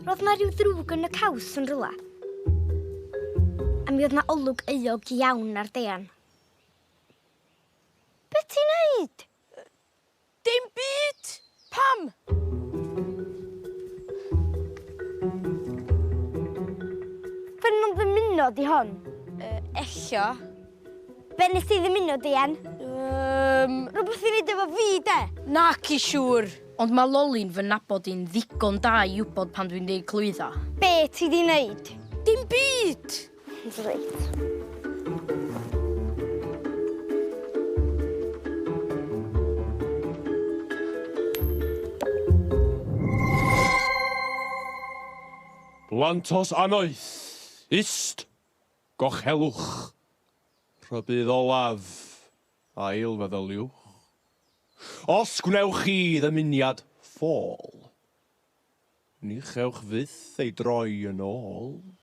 Roedd na rhyw ddrwg yn y caws yn rhywle. A mi oedd na olwg euog iawn ar deian. Be ti'n neud? Dim byd! Pam? Fe'n nhw'n ddymuno di hon? Ello. Be nes ti ddymuno deian? Rhywbeth i wneud efo fi, de? Nac i siŵr. Ond mae Loli'n fy nabod i'n ddigon da i wybod pan dwi'n deud clwydda. Be ti di wneud? Dim byd! Reit. Blantos anoeth, ist, gochelwch, rhybydd olaf, ail feddyliwch. Os gwnewch chi ddymuniad ffôl, ni chewch fyth ei droi yn ôl.